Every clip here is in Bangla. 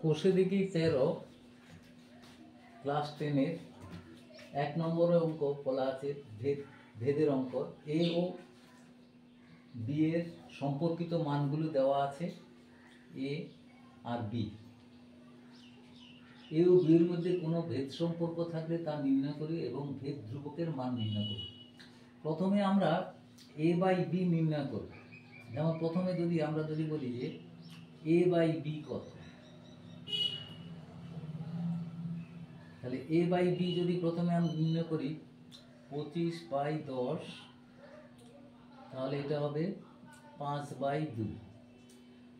কোষে দেখি 13 ক্লাস 10-এর 1 নম্বরের অঙ্ক বলা আছে ভেদের অঙ্ক। এ ও বি এর সম্পর্কিত মানগুলো দেওয়া আছে, এ আর বি। এ ও বি এর মধ্যে কোনো ভেদ সম্পর্ক থাকলে তা নির্ণয় করি এবং ভেদ ধ্রুবকের মান নির্ণয় করি। প্রথমে আমরা এ বাই বি নির্ণয় করব। যেমন প্রথমে আমরা যদি বলি যে এ বাই বি কত, তাহলে এ বাই বি যদি প্রথমে আমরা নির্ণয় করি 25/10, তাহলে এটা হবে 5/2।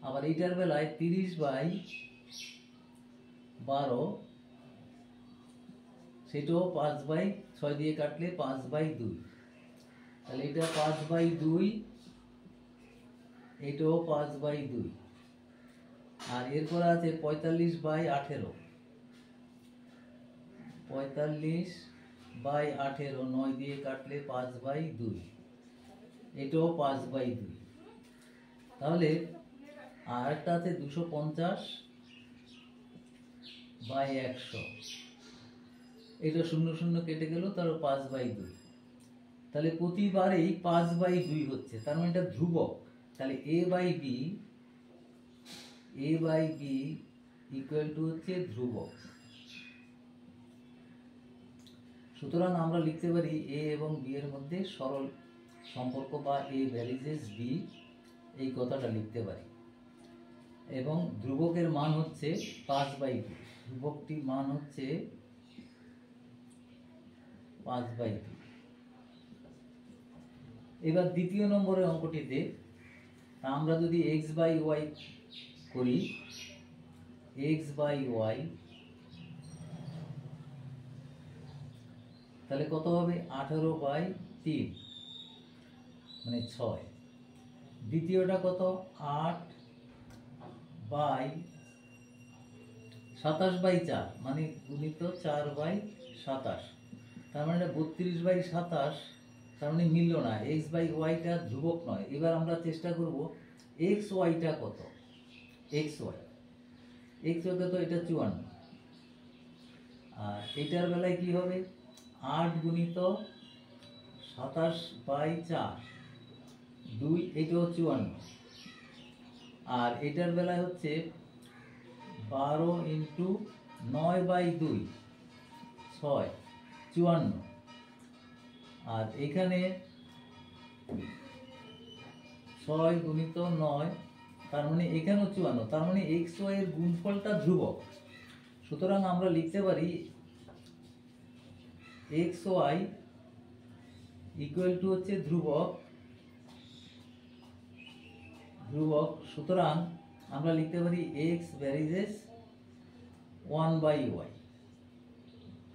আবার এইটার বেলায় 30/12, সেটাও 5/6 দিয়ে কাটলে 5/2, তাহলে এটা 5/2, এটাও 5/2। আর এরপর আছে 45/18, 45/18 9 দিয়ে কাটলে 5/2, এটাও 5/2। তাহলে আর একটা আছে 250/100, এটা 0 0 কেটে গেল, তাহলে 5/2। তাহলে প্রতিবারেই 5/2 হচ্ছে, তার মানে এটা ধ্রুবক। তাহলে এ বাই বি ইকুয়াল টু হচ্ছে ধ্রুবক। সুতরাং আমরা লিখতে পারি এ এবং বি এর মধ্যে সরল সম্পর্ক বা এ ভ্যারিজেস বি, এই কথাটা লিখতে পারি। এবং ধ্রুবকের মান হচ্ছে 5/2, ধ্রুবকটির মান হচ্ছে 5/2। এবার দ্বিতীয় নম্বরের অঙ্কটিতে আমরা যদি x বাই ওয়াই করি, x বাই ওয়াই, তাহলে কত হবে 18/3 মানে 6। দ্বিতীয়টা কত 8/27/4 মানে গুণিত 4/27, তার মানে 32/27, তার মানে মিলল না, x বাই ওয়াইটা ধ্রুবক নয়। এবার আমরা চেষ্টা করব এক্স ওয়াইটা কত, এক্স ওয়াই কত, এটা 54। আর এটার বেলায় কি হবে 8 গুণিত 27/4 2, এটাও 54। আর এটার বেলায় হচ্ছে 12 × 9/2 6 54। আর এখানে 6 গুণিত 9, তার মানে এখানেও 54, তার মানে এক্স ওয়াই এর গুণফলটা ধ্রুবক। সুতরাং আমরা লিখতে পারি এক্স ওয়াই ইকুয়াল টু হচ্ছে ধ্রুবক। সুতরাং আমরা লিখতে পারি এক্স ভ্যারিজেস 1/y,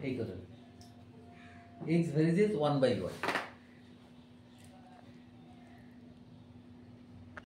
এই কথাটা, এক্স ভ্যারিজেস 1/y।